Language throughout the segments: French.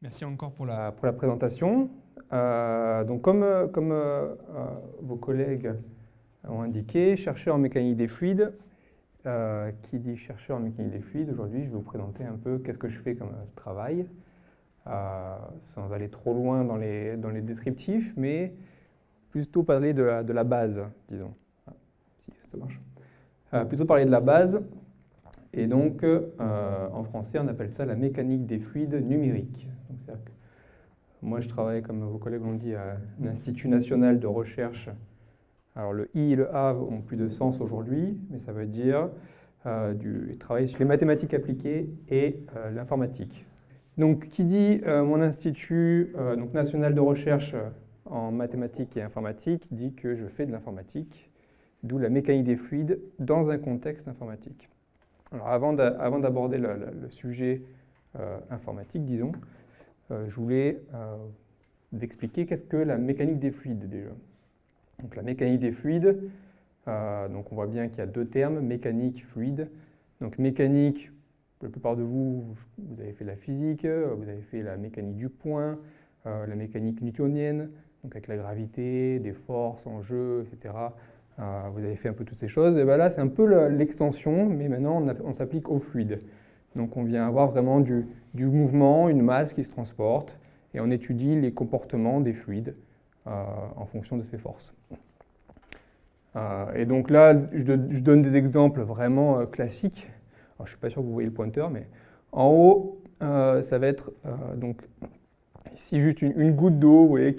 Merci encore pour la présentation. Donc comme vos collègues ont indiqué, chercheur en mécanique des fluides. Qui dit chercheur en mécanique des fluides, aujourd'hui je vais vous présenter un peu qu'est-ce que je fais comme travail, sans aller trop loin dans les descriptifs, mais plutôt parler de la base, disons. Si ça marche. Plutôt parler de la base, et donc en français on appelle ça la mécanique des fluides numériques. Donc, c'est-à-dire que moi je travaille, comme vos collègues l'ont dit, à l'Institut national de recherche. Alors le I et le A ont plus de sens aujourd'hui, mais ça veut dire du travail sur les mathématiques appliquées et l'informatique. Donc qui dit mon institut donc national de recherche en mathématiques et informatique dit que je fais de l'informatique, d'où la mécanique des fluides dans un contexte informatique. Alors avant d'aborder le sujet informatique, disons, je voulais vous expliquer qu'est-ce que la mécanique des fluides déjà. Donc la mécanique des fluides, donc on voit bien qu'il y a deux termes, mécanique, fluide. Donc mécanique, pour la plupart de vous, vous avez fait la physique, vous avez fait la mécanique du point, la mécanique newtonienne, donc avec la gravité, des forces en jeu, etc. Vous avez fait un peu toutes ces choses. Et bien là, c'est un peu l'extension, mais maintenant on s'applique au fluide. Donc on vient avoir vraiment du mouvement, une masse qui se transporte, et on étudie les comportements des fluides en fonction de ces forces. Et donc là, je donne des exemples vraiment classiques. Alors, je ne suis pas sûr que vous voyez le pointeur, mais en haut, ça va être donc, ici juste une goutte d'eau, vous voyez,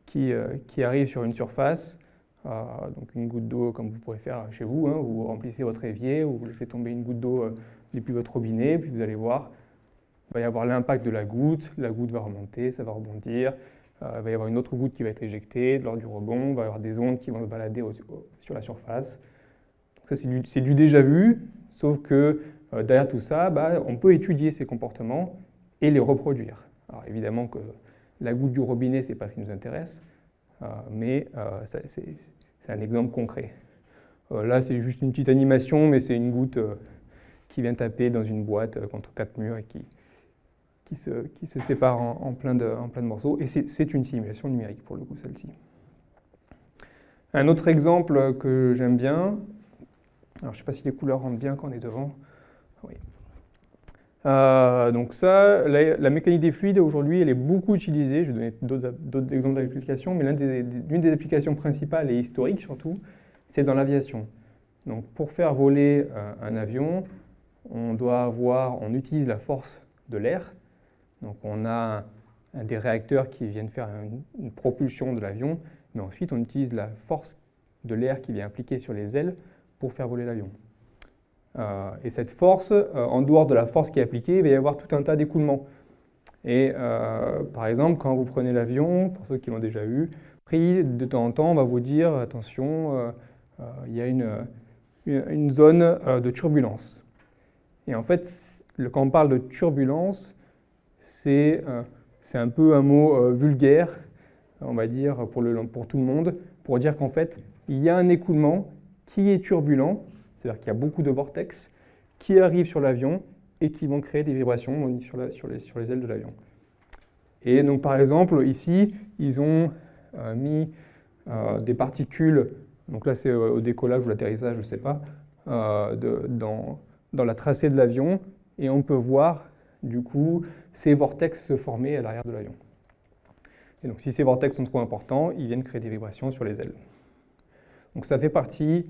qui arrive sur une surface. Donc une goutte d'eau comme vous pourrez faire chez vous, hein, vous remplissez votre évier, ou vous laissez tomber une goutte d'eau depuis votre robinet, puis vous allez voir, il va y avoir l'impact de la goutte va remonter, ça va rebondir. Il va y avoir une autre goutte qui va être éjectée lors du rebond, il va y avoir des ondes qui vont se balader sur la surface. Donc ça, c'est du déjà vu, sauf que derrière tout ça, on peut étudier ces comportements et les reproduire. Alors évidemment que la goutte du robinet, ce n'est pas ce qui nous intéresse, mais c'est un exemple concret. Là, c'est juste une petite animation, mais c'est une goutte qui vient taper dans une boîte contre quatre murs et qui se sépare en plein de morceaux, et c'est une simulation numérique pour le coup, celle-ci. Un autre exemple que j'aime bien, alors je ne sais pas si les couleurs rentrent bien quand on est devant. Oui. Donc ça, la mécanique des fluides aujourd'hui, elle est beaucoup utilisée, je vais donner d'autres exemples d'applications, mais l'une des applications principales et historiques surtout, c'est dans l'aviation. Donc pour faire voler un avion, on utilise la force de l'air. Donc on a des réacteurs qui viennent faire une propulsion de l'avion, mais ensuite on utilise la force de l'air qui vient appliquer sur les ailes pour faire voler l'avion. Et cette force, en dehors de la force qui est appliquée, il va y avoir tout un tas d'écoulements. Et par exemple, quand vous prenez l'avion, pour ceux qui l'ont déjà eu, de temps en temps, on va vous dire, attention, il y a une zone de turbulence. Et en fait, quand on parle de turbulence, c'est un peu un mot vulgaire, on va dire, pour tout le monde, pour dire qu'en fait, il y a un écoulement qui est turbulent, c'est-à-dire qu'il y a beaucoup de vortex qui arrivent sur l'avion et qui vont créer des vibrations sur les ailes de l'avion. Et donc, par exemple, ici, ils ont mis des particules, donc là c'est au décollage ou l'atterrissage, je ne sais pas, dans la tracée de l'avion, et on peut voir du coup ces vortex se former à l'arrière de l'avion. Et donc si ces vortex sont trop importants, ils viennent créer des vibrations sur les ailes. Donc ça fait partie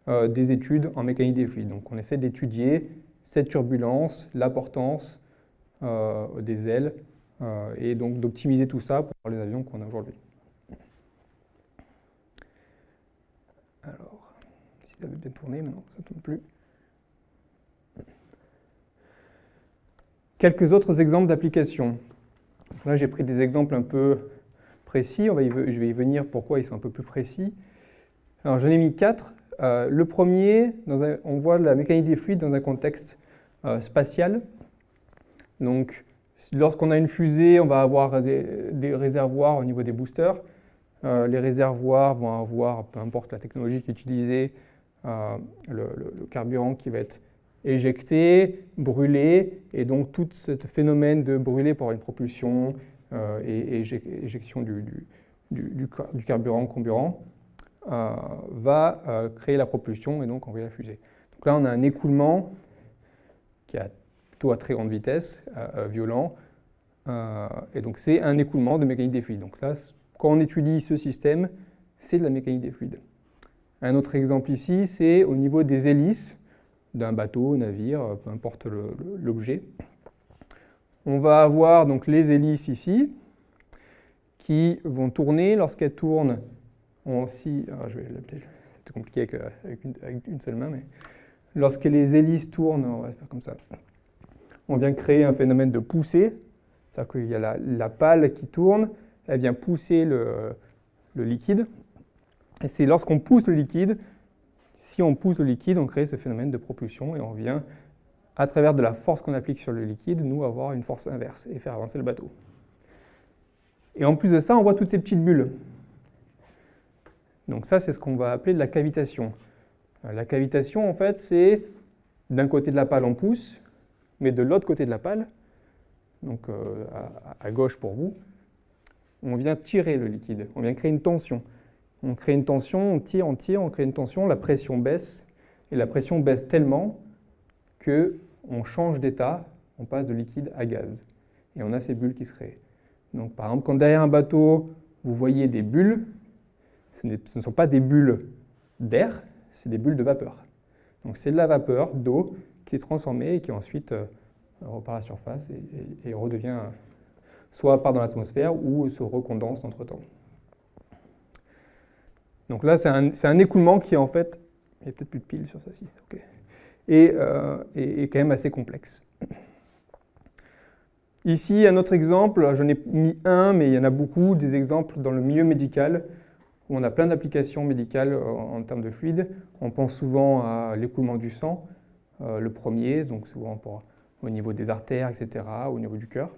des études en mécanique des fluides. Donc on essaie d'étudier cette turbulence, l'importance des ailes, et donc d'optimiser tout ça pour les avions qu'on a aujourd'hui. Alors, si ça avait bien tourné, maintenant ça ne tourne plus. Quelques autres exemples d'applications. Là, j'ai pris des exemples un peu précis. Je vais y venir pourquoi ils sont un peu plus précis. Alors, j'en ai mis 4. Le premier, on voit la mécanique des fluides dans un contexte spatial. Donc, lorsqu'on a une fusée, on va avoir des réservoirs au niveau des boosters. Les réservoirs vont avoir, peu importe la technologie qui est utilisée, le carburant qui va être éjecter, brûler, et donc tout ce phénomène de brûler pour avoir une propulsion et éjection du carburant comburant va créer la propulsion et donc envoyer la fusée. Donc là, on a un écoulement qui est plutôt à très grande vitesse, violent, et donc c'est un écoulement de mécanique des fluides. Donc ça, quand on étudie ce système, c'est de la mécanique des fluides. Un autre exemple ici, c'est au niveau des hélices d'un bateau, navire, peu importe l'objet. On va avoir donc les hélices ici qui vont tourner. Lorsqu'elles tournent, c'est compliqué avec une seule main, mais lorsque les hélices tournent, on va faire comme ça, on vient créer un phénomène de poussée. C'est-à-dire qu'il y a la pale qui tourne, elle vient pousser le liquide. Et c'est lorsqu'on pousse le liquide, si on pousse le liquide, on crée ce phénomène de propulsion et on vient, à travers de la force qu'on applique sur le liquide, nous avoir une force inverse et faire avancer le bateau. Et en plus de ça, on voit toutes ces petites bulles. Donc ça, c'est ce qu'on va appeler de la cavitation. La cavitation, en fait, c'est d'un côté de la pale, on pousse, mais de l'autre côté de la pale, donc à gauche pour vous, on vient tirer le liquide, on vient créer une tension. On crée une tension, on tire, on crée une tension, la pression baisse, et la pression baisse tellement qu'on change d'état, on passe de liquide à gaz. Et on a ces bulles qui se créent. Donc par exemple, quand derrière un bateau, vous voyez des bulles, ce ne sont pas des bulles d'air, c'est des bulles de vapeur. Donc c'est de la vapeur d'eau qui est transformée et qui ensuite repart à la surface et redevient, soit part dans l'atmosphère ou se recondense entre-temps. Donc là, c'est un écoulement qui est en fait, il n'y a peut-être plus de piles sur ça, si, ok, et quand même assez complexe. Ici, un autre exemple, j'en ai mis un, mais il y en a beaucoup, des exemples dans le milieu médical, où on a plein d'applications médicales en termes de fluides. On pense souvent à l'écoulement du sang, le premier, donc souvent au niveau des artères, etc., au niveau du cœur.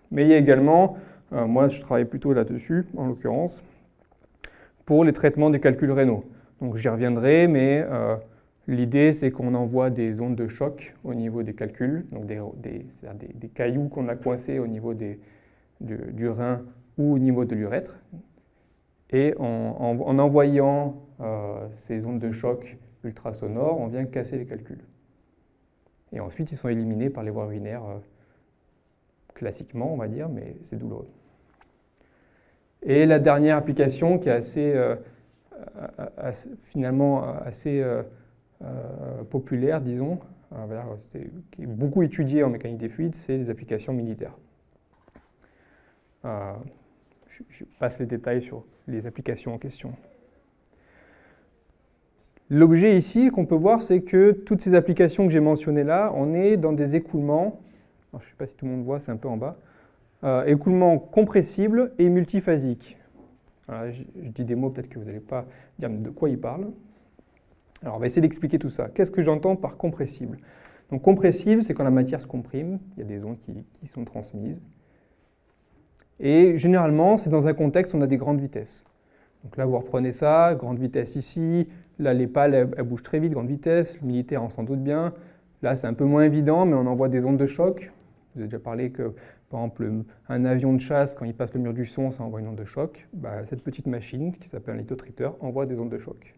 Mais il y a également, moi je travaille plutôt là-dessus, en l'occurrence, pour les traitements des calculs rénaux. Donc j'y reviendrai, mais l'idée c'est qu'on envoie des ondes de choc au niveau des calculs, donc des cailloux qu'on a coincés au niveau du rein ou au niveau de l'urètre. Et en envoyant ces ondes de choc ultrasonores, on vient casser les calculs. Et ensuite, ils sont éliminés par les voies urinaires classiquement, on va dire, mais c'est douloureux. Et la dernière application qui est finalement assez populaire, disons, qui est beaucoup étudiée en mécanique des fluides, c'est les applications militaires. Je passe les détails sur les applications en question. L'objet ici qu'on peut voir, c'est que toutes ces applications que j'ai mentionnées là, on est dans des écoulements, alors, je ne sais pas si tout le monde voit, c'est un peu en bas, écoulements compressibles et multiphasiques. Voilà, je dis des mots, peut-être que vous n'allez pas dire de quoi ils parlent. Alors on va essayer d'expliquer tout ça. Qu'est-ce que j'entends par compressible? Donc compressible, c'est quand la matière se comprime, il y a des ondes qui sont transmises. Et généralement, c'est dans un contexte où on a des grandes vitesses. Donc là, vous reprenez ça, grande vitesse ici. Là, les pales, elles bougent très vite, grande vitesse. Le militaire, on s'en doute bien. Là, c'est un peu moins évident, mais on envoie des ondes de choc. Vous avez déjà parlé que, par exemple, un avion de chasse, quand il passe le mur du son, ça envoie une onde de choc. Cette petite machine, qui s'appelle un lithotripteur, envoie des ondes de choc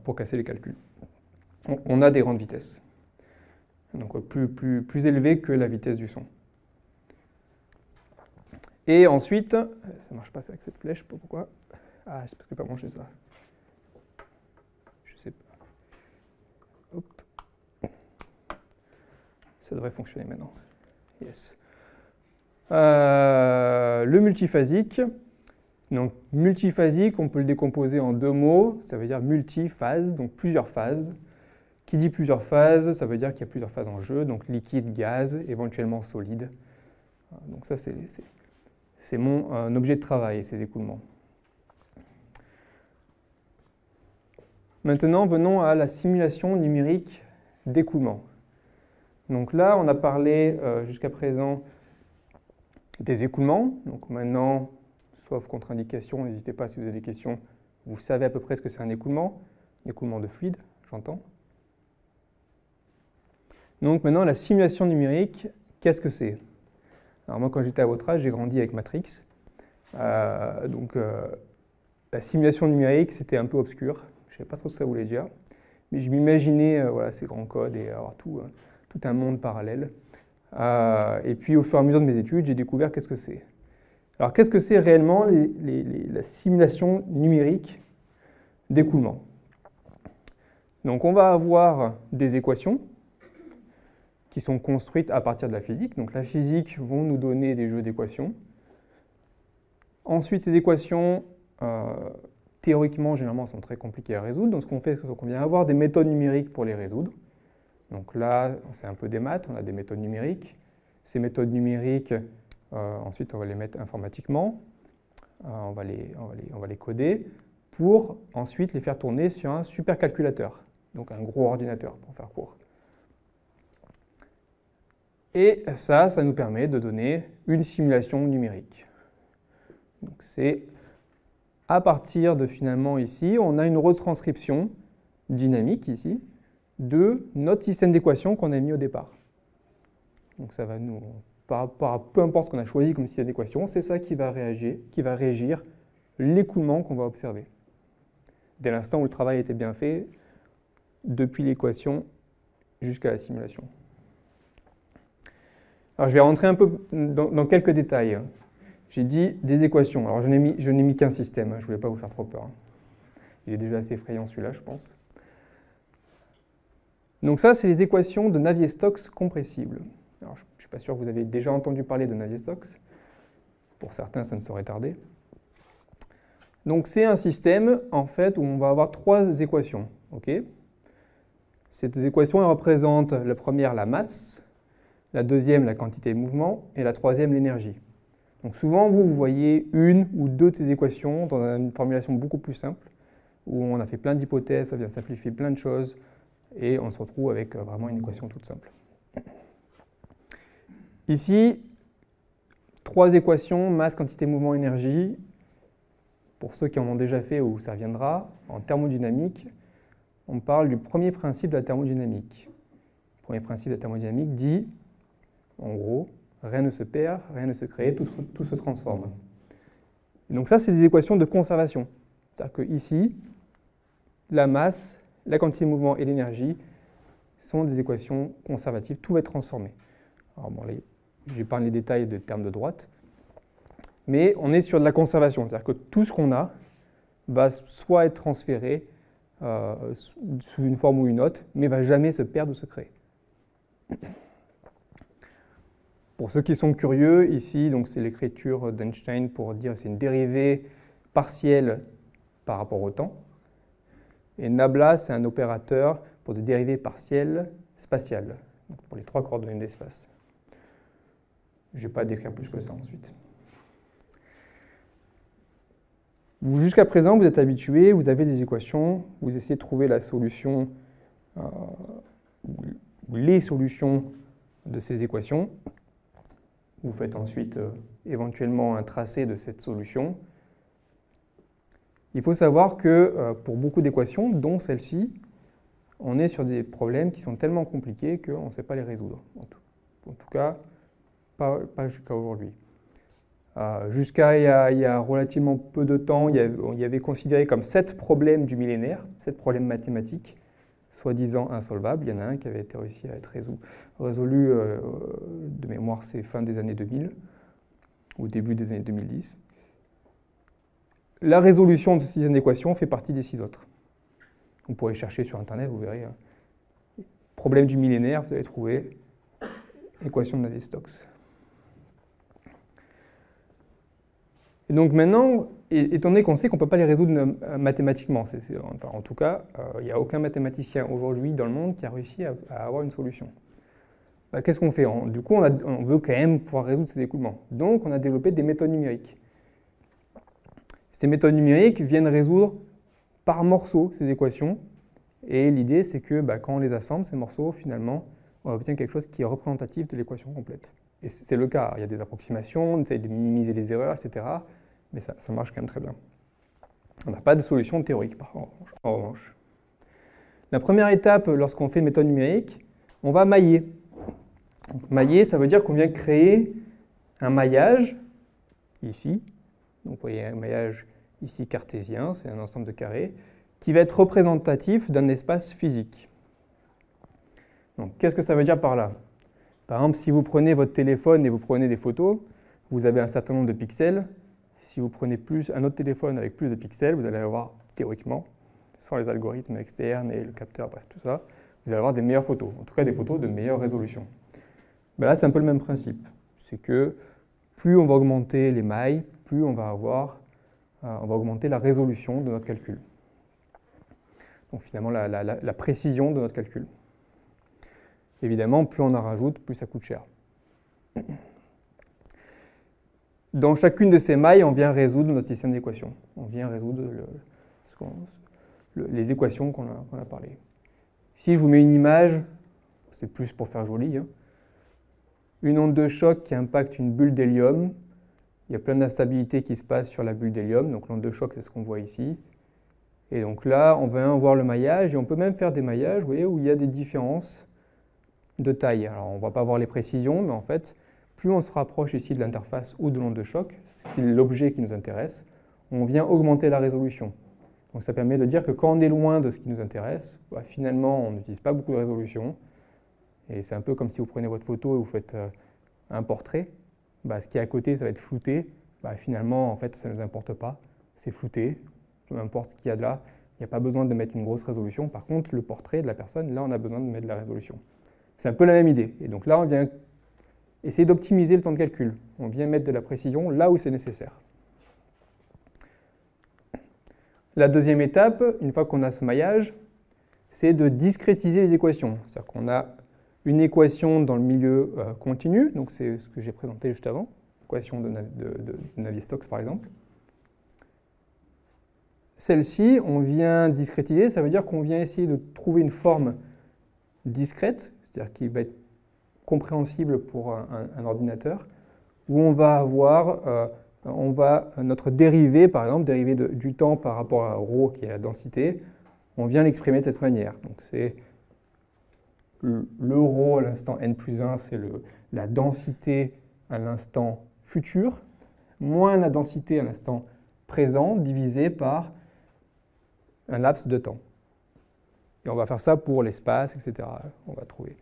pour casser les calculs. On a des grandes vitesses, donc plus élevées que la vitesse du son. Et ensuite, ça ne marche pas avec cette flèche, je ne sais pas pourquoi. Ah, c'est parce que je n'ai pas branché ça. Je sais pas. Hop. Ça devrait fonctionner maintenant. Yes. Le multiphasique. Donc, multiphasique, on peut le décomposer en deux mots. Ça veut dire multiphase, donc plusieurs phases. Qui dit plusieurs phases, ça veut dire qu'il y a plusieurs phases en jeu, donc liquide, gaz, éventuellement solide. Donc ça, c'est mon objet de travail, ces écoulements. Maintenant, venons à la simulation numérique d'écoulement. Donc là, on a parlé jusqu'à présent des écoulements. Donc maintenant, sauf contre-indication, n'hésitez pas si vous avez des questions, vous savez à peu près ce que c'est un écoulement de fluide, j'entends. Donc maintenant, la simulation numérique, qu'est-ce que c'est? Alors moi, quand j'étais à votre âge, j'ai grandi avec Matrix. La simulation numérique, c'était un peu obscur. Je ne savais pas trop ce que ça voulait dire. Mais je m'imaginais voilà, ces grands codes et avoir tout un monde parallèle. Et puis, au fur et à mesure de mes études, j'ai découvert qu'est-ce que c'est. Alors, qu'est-ce que c'est réellement la simulation numérique d'écoulement? Donc, on va avoir des équations qui sont construites à partir de la physique. Donc, la physique vont nous donner des jeux d'équations. Ensuite, ces équations, théoriquement, généralement, sont très compliquées à résoudre. Donc, ce qu'on fait, c'est qu'on vient avoir des méthodes numériques pour les résoudre. Donc là, c'est un peu des maths, on a des méthodes numériques. Ces méthodes numériques, ensuite, on va les mettre informatiquement. On va les coder pour ensuite les faire tourner sur un supercalculateur, donc un gros ordinateur, pour faire court. Et ça nous permet de donner une simulation numérique. Donc c'est à partir de finalement ici, on a une retranscription dynamique ici de notre système d'équations qu'on a mis au départ. Donc ça va nous, peu importe ce qu'on a choisi comme système d'équations, c'est ça qui va régir l'écoulement qu'on va observer. Dès l'instant où le travail était bien fait, depuis l'équation jusqu'à la simulation. Alors je vais rentrer un peu dans quelques détails. J'ai dit des équations. Alors je n'ai mis qu'un système, je ne voulais pas vous faire trop peur. Il est déjà assez effrayant celui-là, je pense. Donc ça, c'est les équations de Navier-Stokes compressibles. Alors je ne suis pas sûr que vous avez déjà entendu parler de Navier-Stokes. Pour certains, ça ne saurait tarder. Donc c'est un système, en fait, où on va avoir trois équations. Okay, ces équations elles représentent la première, la masse, la deuxième, la quantité de mouvement, et la troisième, l'énergie. Donc souvent, vous voyez une ou deux de ces équations dans une formulation beaucoup plus simple, où on a fait plein d'hypothèses, ça vient simplifier plein de choses, et on se retrouve avec vraiment une équation toute simple. Ici, trois équations, masse, quantité, mouvement, énergie. Pour ceux qui en ont déjà fait ou ça reviendra, en thermodynamique, on parle du premier principe de la thermodynamique. Le premier principe de la thermodynamique dit, en gros, rien ne se perd, rien ne se crée, tout se transforme. Et donc ça, c'est des équations de conservation. C'est-à-dire que ici, la masse, la quantité de mouvement et l'énergie sont des équations conservatives. Tout va être transformé. Alors bon, je n'épargne les détails de termes de droite, mais on est sur de la conservation. C'est-à-dire que tout ce qu'on a va soit être transféré sous une forme ou une autre, mais ne va jamais se perdre ou se créer. Pour ceux qui sont curieux, ici, c'est l'écriture d'Einstein pour dire que c'est une dérivée partielle par rapport au temps. Et nabla, c'est un opérateur pour des dérivées partielles spatiales, donc pour les trois coordonnées de l'espace. Je ne vais pas décrire plus que ça ensuite. Jusqu'à présent, vous êtes habitués, vous avez des équations, vous essayez de trouver la solution, ou les solutions de ces équations. Vous faites ensuite éventuellement un tracé de cette solution. Il faut savoir que pour beaucoup d'équations, dont celle-ci, on est sur des problèmes qui sont tellement compliqués qu'on ne sait pas les résoudre. En tout cas, pas jusqu'à aujourd'hui. Jusqu'à il y a relativement peu de temps, il y avait considéré comme 7 problèmes du millénaire, 7 problèmes mathématiques, soi-disant insolvables. Il y en a un qui avait été réussi à être résolu de mémoire, c'est fin des années 2000, ou début des années 2010. La résolution de ce système d'équations fait partie des 6 autres. Vous pourrez chercher sur Internet, vous verrez. Problème du millénaire, vous allez trouver équation de Navier-Stokes. Et donc maintenant, étant donné qu'on sait qu'on ne peut pas les résoudre mathématiquement, enfin, en tout cas, il n'y a aucun mathématicien aujourd'hui dans le monde qui a réussi à avoir une solution. Qu'est-ce qu'on fait? Du coup, on veut quand même pouvoir résoudre ces écoulements. Donc, on a développé des méthodes numériques. Ces méthodes numériques viennent résoudre par morceaux ces équations. Et l'idée, c'est que quand on les assemble, ces morceaux, finalement, on obtient quelque chose qui est représentatif de l'équation complète. Et c'est le cas. Il y a des approximations, on essaye de minimiser les erreurs, etc. Mais ça marche quand même très bien. On n'a pas de solution théorique, en revanche. La première étape, lorsqu'on fait une méthode numérique, on va mailler. Donc, mailler, ça veut dire qu'on vient créer un maillage, ici. Donc, vous voyez un maillage ici cartésien, c'est un ensemble de carrés, qui va être représentatif d'un espace physique. Donc, qu'est-ce que ça veut dire par là? Par exemple, si vous prenez votre téléphone et vous prenez des photos, vous avez un certain nombre de pixels. Si vous prenez un autre téléphone avec plus de pixels, vous allez avoir, théoriquement, sans les algorithmes externes et le capteur, bref, tout ça, vous allez avoir des meilleures photos, en tout cas des photos de meilleure résolution. Ben là, c'est un peu le même principe. C'est que plus on va augmenter les mailles, plus on va augmenter la résolution de notre calcul. Donc finalement, la précision de notre calcul. Évidemment, plus on en rajoute, plus ça coûte cher. Dans chacune de ces mailles, on vient résoudre notre système d'équations. On vient résoudre les équations qu'on a parlé. Si je vous mets une image, c'est plus pour faire joli, hein, une onde de choc qui impacte une bulle d'hélium, il y a plein d'instabilités qui se passent sur la bulle d'hélium, donc l'onde de choc, c'est ce qu'on voit ici. Et donc là, on va voir le maillage, et on peut même faire des maillages, vous voyez, où il y a des différences de taille. Alors, on ne va pas voir les précisions, mais en fait, plus on se rapproche ici de l'interface ou de l'onde de choc, c'est l'objet qui nous intéresse, on vient augmenter la résolution. Donc ça permet de dire que quand on est loin de ce qui nous intéresse, bah, finalement, on n'utilise pas beaucoup de résolution. Et c'est un peu comme si vous prenez votre photo et vous faites un portrait. Bah, ce qui est à côté, ça va être flouté. Bah, finalement, en fait, ça ne nous importe pas. C'est flouté. Peu importe ce qu'il y a de là, il n'y a pas besoin de mettre une grosse résolution. Par contre, le portrait de la personne, là, on a besoin de mettre de la résolution. C'est un peu la même idée. Et donc là, on vient essayer d'optimiser le temps de calcul. On vient mettre de la précision là où c'est nécessaire. La deuxième étape, une fois qu'on a ce maillage, c'est de discrétiser les équations. C'est-à-dire qu'on a une équation dans le milieu continu, donc c'est ce que j'ai présenté juste avant, l'équation de Navier-Stokes par exemple. Celle-ci, on vient discrétiser, ça veut dire qu'on vient essayer de trouver une forme discrète, c'est-à-dire qui va être compréhensible pour un ordinateur, où on va avoir notre dérivée, par exemple, dérivée du temps par rapport à ρ, qui est la densité, on vient l'exprimer de cette manière. Donc c'est le ρ à l'instant n plus 1, c'est la densité à l'instant futur, moins la densité à l'instant présent, divisé par un laps de temps. Et on va faire ça pour l'espace, etc. On va trouver.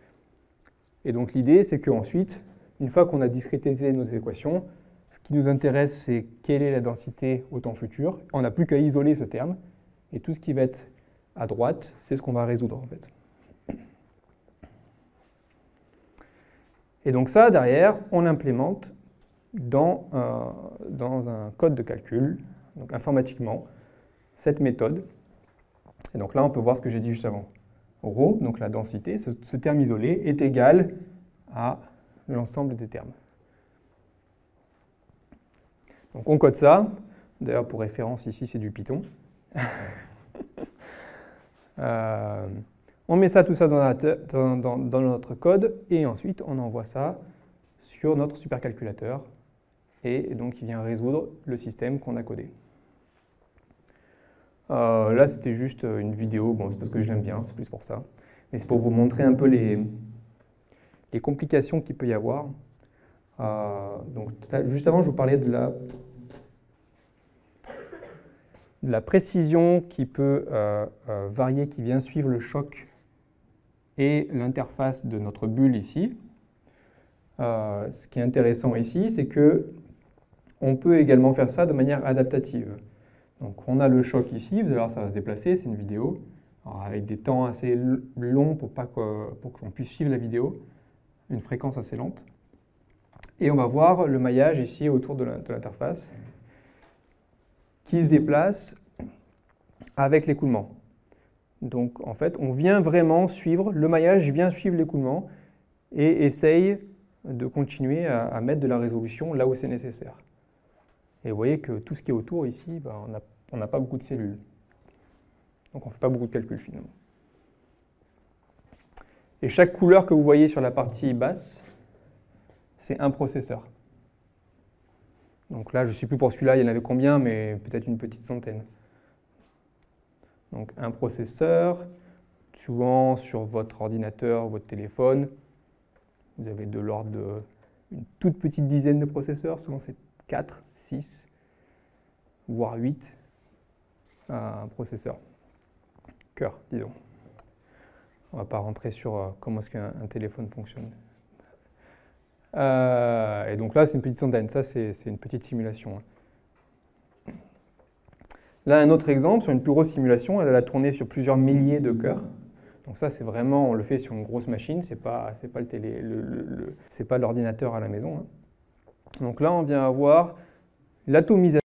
Et donc l'idée, c'est qu'ensuite, une fois qu'on a discrétisé nos équations, ce qui nous intéresse, c'est quelle est la densité au temps futur. On n'a plus qu'à isoler ce terme. Et tout ce qui va être à droite, c'est ce qu'on va résoudre en fait. Et donc ça, derrière, on l'implémente dans un code de calcul, donc informatiquement, cette méthode. Et donc là, on peut voir ce que j'ai dit juste avant. Rho, donc la densité, ce terme isolé, est égal à l'ensemble des termes. Donc on code ça. D'ailleurs, pour référence, ici, c'est du Python. On met ça, tout ça dans notre code, et ensuite, on envoie ça sur notre supercalculateur. Et donc, il vient résoudre le système qu'on a codé. Là, c'était juste une vidéo, bon, c'est parce que je l'aime bien, c'est plus pour ça. Mais c'est pour vous montrer un peu les complications qu'il peut y avoir. Donc, juste avant, je vous parlais de la précision qui peut varier, qui vient suivre le choc et l'interface de notre bulle ici. Ce qui est intéressant ici, c'est qu'on peut également faire ça de manière adaptative. Donc on a le choc ici, vous allez voir, ça va se déplacer, c'est une vidéo, alors, avec des temps assez longs pour qu'on puisse suivre la vidéo, une fréquence assez lente. Et on va voir le maillage ici autour de l'interface qui se déplace avec l'écoulement. Donc en fait, on vient vraiment suivre, le maillage vient suivre l'écoulement et essaye de continuer à mettre de la résolution là où c'est nécessaire. Et vous voyez que tout ce qui est autour ici, ben, on n'a pas beaucoup de cellules. Donc on ne fait pas beaucoup de calculs finalement. Et chaque couleur que vous voyez sur la partie basse, c'est un processeur. Donc là, je ne sais plus pour celui-là, il y en avait combien, mais peut-être une petite centaine. Donc un processeur, souvent sur votre ordinateur, votre téléphone, vous avez de l'ordre d'une toute petite dizaine de processeurs, souvent c'est 4, 6, voire 8 processeurs. Cœur, disons. On ne va pas rentrer sur comment est-ce qu'un téléphone fonctionne. Et donc là, c'est une petite centaine. Ça, c'est une petite simulation. Là, un autre exemple, sur une plus grosse simulation, elle a tourné sur plusieurs milliers de cœurs. Donc ça, c'est vraiment, on le fait sur une grosse machine, c'est pas l'ordinateur à la maison. Donc là, on vient avoir l'atomisation.